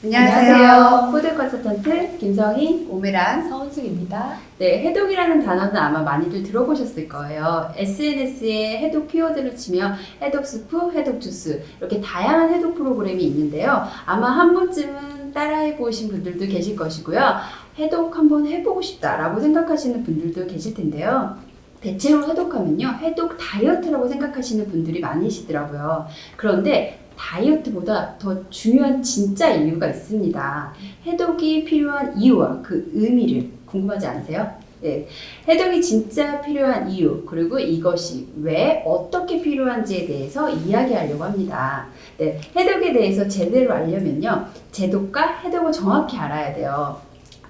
안녕하세요. 푸드 컨설턴트 김성희, 오메란 서은숙입니다. 네, 해독이라는 단어는 아마 많이들 들어보셨을 거예요. SNS에 해독 키워드를 치면 해독 스프, 해독 주스 이렇게 다양한 해독 프로그램이 있는데요. 아마 한 번쯤은 따라해 보신 분들도 계실 것이고요. 해독 한번 해보고 싶다라고 생각하시는 분들도 계실 텐데요. 대체로 해독하면요, 해독 다이어트라고 생각하시는 분들이 많으시더라고요. 그런데 다이어트보다 더 중요한 진짜 이유가 있습니다. 해독이 필요한 이유와 그 의미를 궁금하지 않으세요? 네. 해독이 진짜 필요한 이유, 그리고 이것이 왜, 어떻게 필요한지에 대해서 이야기하려고 합니다. 네. 해독에 대해서 제대로 알려면요, 제독과 해독을 정확히 알아야 돼요.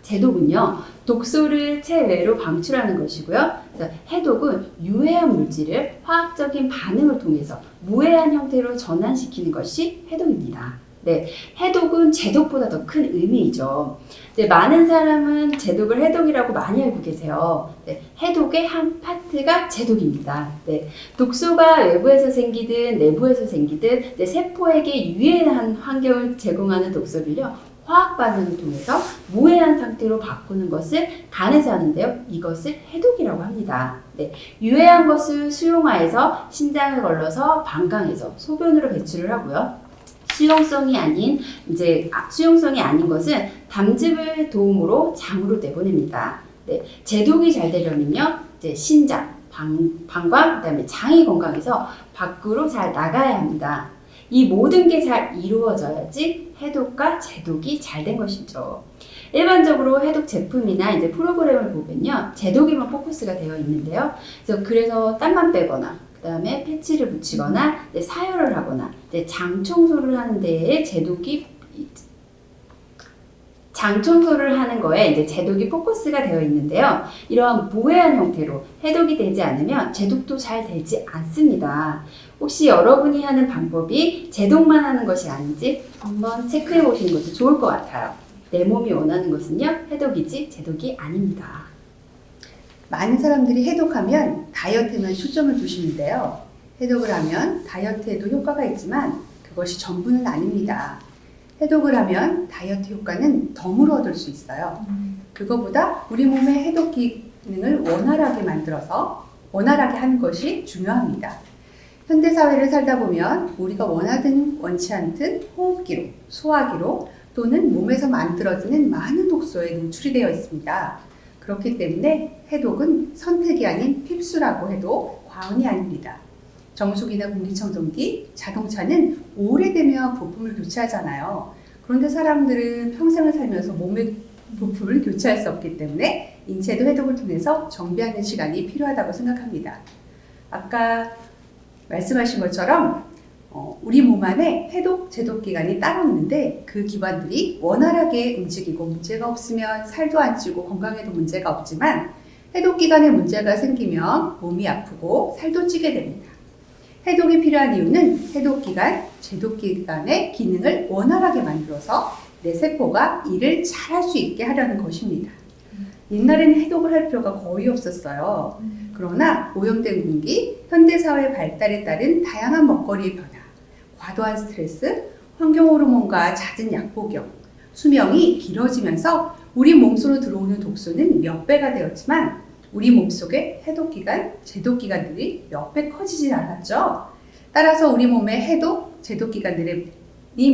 제독은요, 독소를 체외로 방출하는 것이고요. 해독은 유해한 물질을 화학적인 반응을 통해서 무해한 형태로 전환시키는 것이 해독입니다. 네, 해독은 제독보다 더 큰 의미이죠. 네, 많은 사람은 제독을 해독이라고 많이 알고 계세요. 네, 해독의 한 파트가 제독입니다. 네, 독소가 외부에서 생기든 내부에서 생기든 세포에게 유해한 환경을 제공하는 독소를요, 화학 반응을 통해서 무해한 상태로 바꾸는 것을 간에서 하는데요. 이것을 해독이라고 합니다. 네, 유해한 것을 수용하여서 신장을 걸러서 방광에서 소변으로 배출을 하고요. 수용성이 아닌 것은 담즙을 도움으로 장으로 내보냅니다. 네, 제독이 잘 되려면요, 신장, 방광, 그다음에 장이 건강해서 밖으로 잘 나가야 합니다. 이 모든 게 잘 이루어져야지 해독과 제독이 잘 된 것이죠. 일반적으로 해독 제품이나 프로그램을 보면요, 제독에만 포커스가 되어 있는데요. 그래서 땀만 빼거나, 그 다음에 패치를 붙이거나, 사열을 하거나, 장 청소를 하는 데에 장 청소를 하는 거에 제독이 포커스가 되어 있는데요. 이러한 무해한 형태로 해독이 되지 않으면 제독도 잘 되지 않습니다. 혹시 여러분이 하는 방법이 제독만 하는 것이 아닌지 한번 체크해 보시는 것도 좋을 것 같아요. 내 몸이 원하는 것은요, 해독이지 제독이 아닙니다. 많은 사람들이 해독하면 다이어트에만 초점을 두시는데요. 해독을 하면 다이어트에도 효과가 있지만 그것이 전부는 아닙니다. 해독을 하면 다이어트 효과는 덤으로 얻을 수 있어요. 그거보다 우리 몸의 해독 기능을 원활하게 만들어서 원활하게 하는 것이 중요합니다. 현대사회를 살다 보면 우리가 원하든 원치 않든 호흡기로, 소화기로 또는 몸에서 만들어지는 많은 독소에 노출이 되어 있습니다. 그렇기 때문에 해독은 선택이 아닌 필수라고 해도 과언이 아닙니다. 정수기나 공기청정기, 자동차는 오래되면 부품을 교체하잖아요. 그런데 사람들은 평생을 살면서 몸의 부품을 교체할 수 없기 때문에 인체도 해독을 통해서 정비하는 시간이 필요하다고 생각합니다. 아까 말씀하신 것처럼 우리 몸 안에 해독, 제독 기관이 따로 있는데 그 기관들이 원활하게 움직이고 문제가 없으면 살도 안 찌고 건강에도 문제가 없지만 해독 기관에 문제가 생기면 몸이 아프고 살도 찌게 됩니다. 해독이 필요한 이유는 해독기관, 제독기관의 기능을 원활하게 만들어서 내 세포가 일을 잘 할 수 있게 하려는 것입니다. 옛날에는 해독을 할 필요가 거의 없었어요. 그러나 오염된 공기, 현대사회 발달에 따른 다양한 먹거리의 변화, 과도한 스트레스, 환경호르몬과 잦은 약복용, 수명이 길어지면서 우리 몸속으로 들어오는 독소는 몇 배가 되었지만 우리 몸속의 해독기관, 제독기관들이 몇 배 커지지 않았죠. 따라서 우리 몸의 해독, 제독기관들이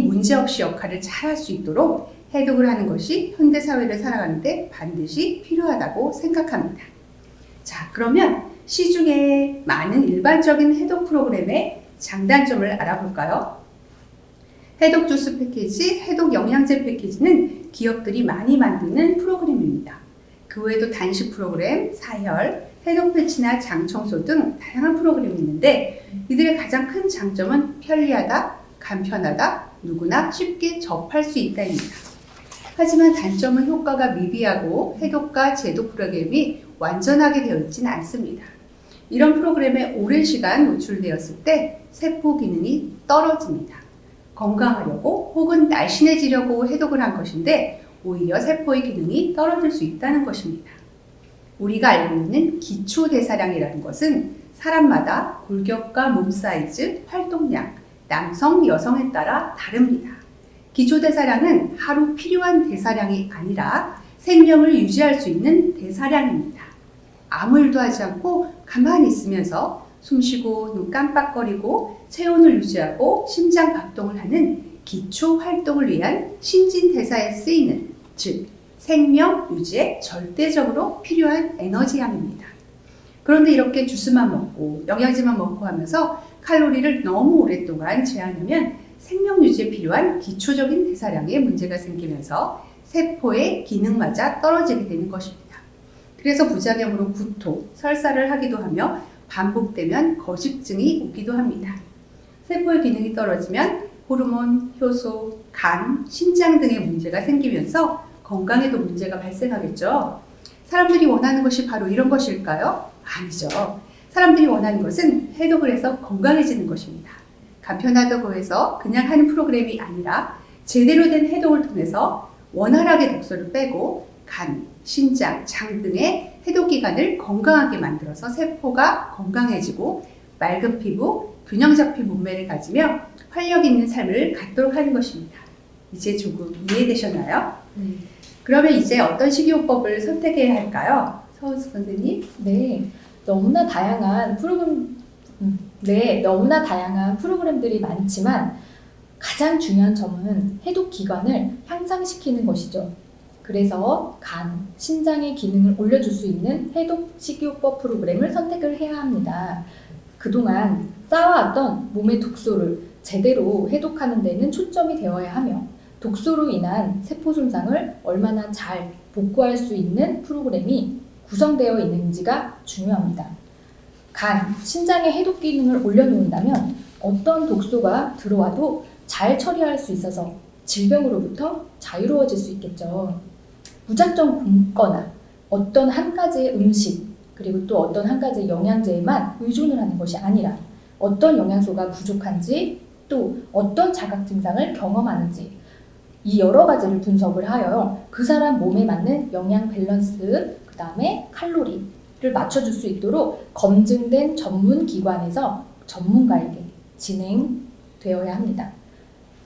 문제없이 역할을 잘 할 수 있도록 해독을 하는 것이 현대사회를 살아가는데 반드시 필요하다고 생각합니다. 자, 그러면 시중에 많은 일반적인 해독 프로그램의 장단점을 알아볼까요? 해독 주스 패키지, 해독 영양제 패키지는 기업들이 많이 만드는 프로그램입니다. 그 외에도 단식 프로그램, 사혈, 해독 패치나 장 청소 등 다양한 프로그램이 있는데 이들의 가장 큰 장점은 편리하다, 간편하다, 누구나 쉽게 접할 수 있다입니다. 하지만 단점은 효과가 미비하고 해독과 제독 프로그램이 완전하게 되어 있지는 않습니다. 이런 프로그램에 오랜 시간 노출되었을 때 세포 기능이 떨어집니다. 건강하려고 혹은 날씬해지려고 해독을 한 것인데 오히려 세포의 기능이 떨어질 수 있다는 것입니다. 우리가 알고 있는 기초대사량이라는 것은 사람마다 골격과 몸 사이즈, 활동량, 남성, 여성에 따라 다릅니다. 기초대사량은 하루 필요한 대사량이 아니라 생명을 유지할 수 있는 대사량입니다. 아무 일도 하지 않고 가만히 있으면서 숨쉬고 눈 깜빡거리고 체온을 유지하고 심장 박동을 하는 기초 활동을 위한 신진대사에 쓰이는, 즉 생명 유지에 절대적으로 필요한 에너지량입니다. 그런데 이렇게 주스만 먹고 영양제만 먹고 하면서 칼로리를 너무 오랫동안 제한하면 생명 유지에 필요한 기초적인 대사량에 문제가 생기면서 세포의 기능마저 떨어지게 되는 것입니다. 그래서 부작용으로 구토, 설사를 하기도 하며 반복되면 거식증이 오기도 합니다. 세포의 기능이 떨어지면 호르몬, 효소, 간, 신장 등의 문제가 생기면서 건강에도 문제가 발생하겠죠. 사람들이 원하는 것이 바로 이런 것일까요? 아니죠. 사람들이 원하는 것은 해독을 해서 건강해지는 것입니다. 간편하다고 해서 그냥 하는 프로그램이 아니라 제대로 된 해독을 통해서 원활하게 독소를 빼고 간, 신장, 장 등의 해독기관을 건강하게 만들어서 세포가 건강해지고 맑은 피부, 균형 잡힌 몸매를 가지며 활력 있는 삶을 갖도록 하는 것입니다. 이제 조금 이해되셨나요? 그러면 이제 어떤 식이요법을 선택해야 할까요? 서은수 선생님? 네, 너무나 다양한 프로그램들이 많지만 가장 중요한 점은 해독 기관을 향상시키는 것이죠. 그래서 간, 신장의 기능을 올려줄 수 있는 해독 식이요법 프로그램을 선택을 해야 합니다. 그동안 쌓아왔던 몸의 독소를 제대로 해독하는 데는 초점이 되어야 하며 독소로 인한 세포 손상을 얼마나 잘 복구할 수 있는 프로그램이 구성되어 있는지가 중요합니다. 간, 신장의 해독 기능을 올려놓는다면 어떤 독소가 들어와도 잘 처리할 수 있어서 질병으로부터 자유로워질 수 있겠죠. 무작정 굶거나 어떤 한 가지의 음식 그리고 또 어떤 한 가지의 영양제에만 의존을 하는 것이 아니라 어떤 영양소가 부족한지 또 어떤 자각 증상을 경험하는지 이 여러 가지를 분석을 하여 그 사람 몸에 맞는 영양 밸런스 그 다음에 칼로리를 맞춰줄 수 있도록 검증된 전문 기관에서 전문가에게 진행되어야 합니다.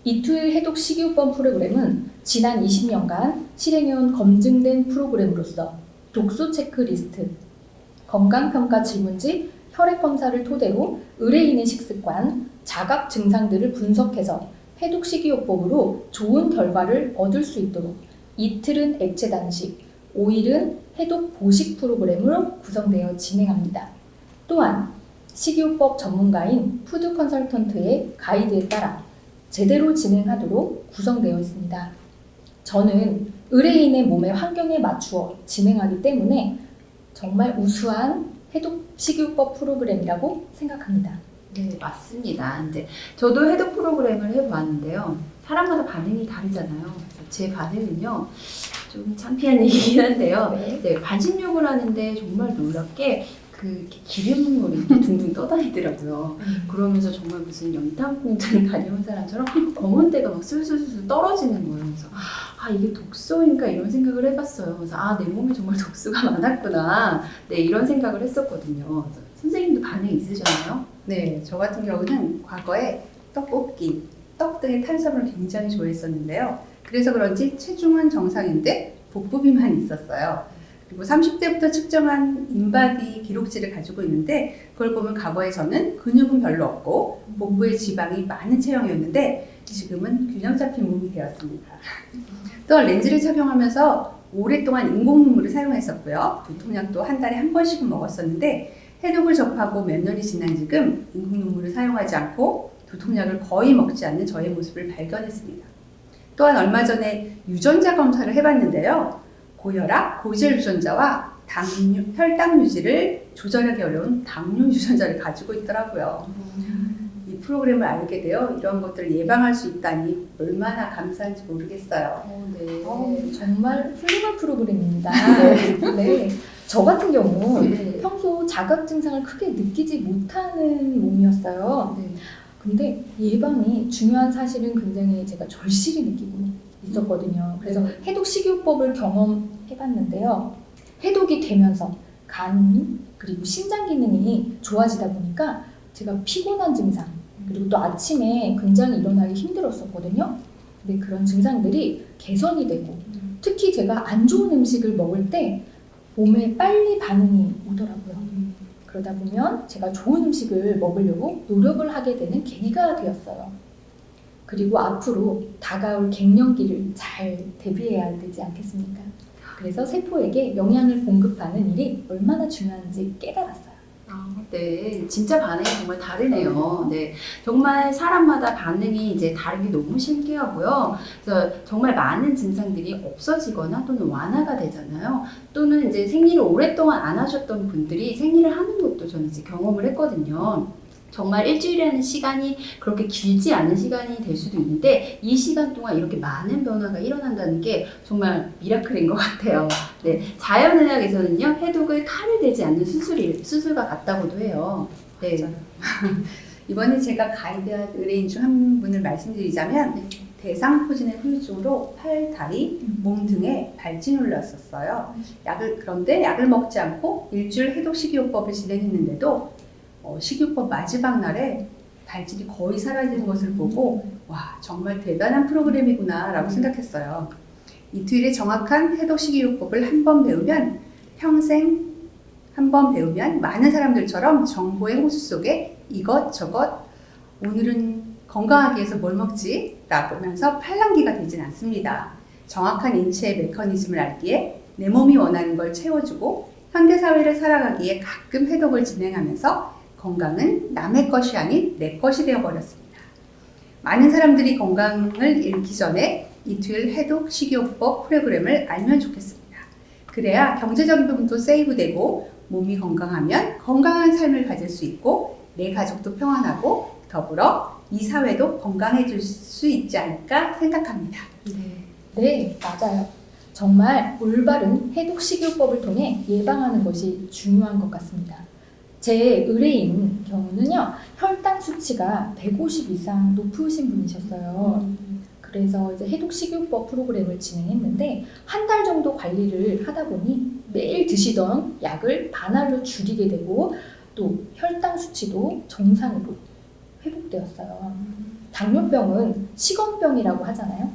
이투일 해독 식이요법 프로그램은 지난 20년간 실행해온 검증된 프로그램으로서 독소 체크리스트, 건강평가 질문지, 혈액검사를 토대로 의뢰인의 식습관, 자각 증상들을 분석해서 해독 식이요법으로 좋은 결과를 얻을 수 있도록 이틀은 액체 단식, 5일은 해독 보식 프로그램으로 구성되어 진행합니다. 또한 식이요법 전문가인 푸드 컨설턴트의 가이드에 따라 제대로 진행하도록 구성되어 있습니다. 저는 의뢰인의 몸의 환경에 맞추어 진행하기 때문에 정말 우수한 해독 식이요법 프로그램이라고 생각합니다. 네, 맞습니다. 근데 저도 해독 프로그램을 해보았는데요. 사람마다 반응이 다르잖아요. 제 반응은요, 좀 창피한 얘기긴 한데요. 네, 반신욕을 하는데 정말 놀랍게 이렇게 기름물이 둥둥 떠다니더라고요. 그러면서 정말 무슨 연탄공장 다녀온 사람처럼 검은 때가 막 술술술 떨어지는 거예요. 그래서 이게 독소인가 이런 생각을 해봤어요. 그래서 내 몸에 정말 독소가 많았구나. 네, 이런 생각을 했었거든요. 선생님도 반응이 있으셨나요? 네, 저 같은 경우는 과거에 떡볶이, 떡 등의 탄수화물을 굉장히 좋아했었는데요. 그래서 그런지 체중은 정상인데 복부 비만이 있었어요. 그리고 30대부터 측정한 인바디 기록지를 가지고 있는데 그걸 보면 과거에 저는 근육은 별로 없고 복부에 지방이 많은 체형이었는데 지금은 균형 잡힌 몸이 되었습니다. 또 렌즈를 착용하면서 오랫동안 인공 눈물을 사용했었고요. 두통약도 한 달에 한 번씩은 먹었었는데 해독을 접하고 몇 년이 지난 지금 인공 눈물을 사용하지 않고 두통약을 거의 먹지 않는 저의 모습을 발견했습니다. 또한 얼마 전에 유전자 검사를 해봤는데요. 고혈압, 고지혈 유전자와 혈당 유지를 조절하기 어려운 당뇨 유전자를 가지고 있더라고요. 이 프로그램을 알게 되어 이런 것들을 예방할 수 있다니 얼마나 감사한지 모르겠어요. 네. 정말 훌륭한 프로그램입니다. 네. 저 같은 경우 평소 자각 증상을 크게 느끼지 못하는 몸이었어요. 근데 예방이 중요한 사실은 굉장히 제가 절실히 느끼고 있었거든요. 그래서 해독 식이요법을 경험해봤는데요. 해독이 되면서 간 그리고 신장 기능이 좋아지다 보니까 제가 피곤한 증상 그리고 또 아침에 굉장히 일어나기 힘들었었거든요. 근데 그런 증상들이 개선이 되고 특히 제가 안 좋은 음식을 먹을 때 몸에 빨리 반응이 오더라고요. 그러다 보면 제가 좋은 음식을 먹으려고 노력을 하게 되는 계기가 되었어요. 그리고 앞으로 다가올 갱년기를 잘 대비해야 되지 않겠습니까? 그래서 세포에게 영양을 공급하는 일이 얼마나 중요한지 깨달았어요. 네, 진짜 반응이 정말 다르네요. 네, 정말 사람마다 반응이 이제 다르게 너무 신기하고요. 그래서 정말 많은 증상들이 없어지거나 또는 완화가 되잖아요. 또는 이제 생리를 오랫동안 안 하셨던 분들이 생리를 하는 것도 저는 이제 경험을 했거든요. 정말 일주일이라는 시간이 그렇게 길지 않은 시간이 될 수도 있는데 이 시간 동안 이렇게 많은 변화가 일어난다는 게 정말 미라클인 것 같아요. 네, 자연의학에서는요 해독을 칼을 대지 않는 수술과 같다고도 해요. 네, 이번에 제가 가이드한 의뢰인 중 한 분을 말씀드리자면 대상포진의 후유증으로 팔, 다리, 몸 등에 발진이 올랐었어요. 그런데 약을 먹지 않고 일주일 해독 식이요법을 진행했는데도 식이요법 마지막 날에 발진이 거의 사라지는 것을 보고 와 정말 대단한 프로그램이구나 라고 생각했어요. 이투일의 정확한 해독 식이요법을 한 번 배우면 평생 한 번 배우면 많은 사람들처럼 정보의 호수 속에 이것저것 오늘은 건강하기 위해서 뭘 먹지? 라고 하면서 팔랑귀가 되진 않습니다. 정확한 인체의 메커니즘을 알기에 내 몸이 원하는 걸 채워주고 현대사회를 살아가기에 가끔 해독을 진행하면서 건강은 남의 것이 아닌 내 것이 되어버렸습니다. 많은 사람들이 건강을 잃기 전에 이투일 해독 식이요법 프로그램을 알면 좋겠습니다. 그래야 경제적인 부분도 세이브되고 몸이 건강하면 건강한 삶을 가질 수 있고 내 가족도 평안하고 더불어 이 사회도 건강해질 수 있지 않을까 생각합니다. 네, 맞아요. 정말 올바른 해독 식이요법을 통해 예방하는 것이 중요한 것 같습니다. 제 의뢰인 경우는요, 혈당 수치가 150 이상 높으신 분이셨어요. 그래서 이제 해독 식이요법 프로그램을 진행했는데 한 달 정도 관리를 하다 보니 매일 드시던 약을 반알로 줄이게 되고 또 혈당 수치도 정상으로 회복되었어요. 당뇨병은 식원병이라고 하잖아요.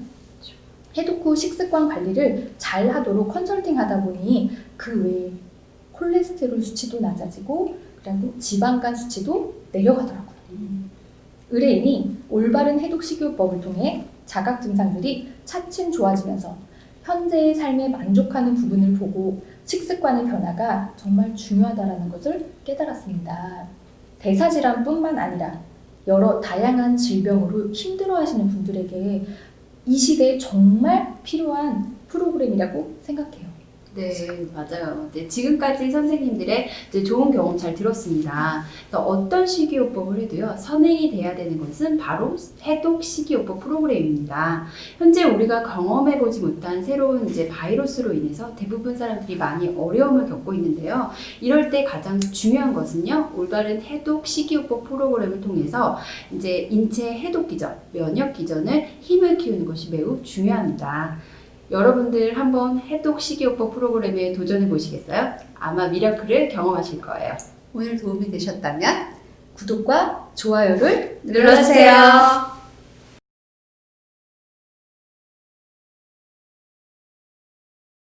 해독 후 식습관 관리를 잘 하도록 컨설팅 하다 보니 그 외에 콜레스테롤 수치도 낮아지고 그리고 지방간 수치도 내려가더라고요. 의뢰인이 올바른 해독 식이요법을 통해 자각 증상들이 차츰 좋아지면서 현재의 삶에 만족하는 부분을 보고 식습관의 변화가 정말 중요하다는 것을 깨달았습니다. 대사질환뿐만 아니라 여러 다양한 질병으로 힘들어하시는 분들에게 이 시대에 정말 필요한 프로그램이라고 생각해요. 네, 맞아요. 네, 지금까지 선생님들의 이제 좋은 경험 잘 들었습니다. 어떤 식이요법을 해도요, 선행이 돼야 되는 것은 바로 해독 식이요법 프로그램입니다. 현재 우리가 경험해보지 못한 새로운 이제 바이러스로 인해서 대부분 사람들이 많이 어려움을 겪고 있는데요. 이럴 때 가장 중요한 것은요, 올바른 해독 식이요법 프로그램을 통해서 이제 인체 해독 기전, 면역 기전을 힘을 키우는 것이 매우 중요합니다. 여러분들 한번 해독 식이요법 프로그램에 도전해 보시겠어요? 아마 미라클을 경험하실 거예요. 오늘 도움이 되셨다면 구독과 좋아요를 눌러주세요.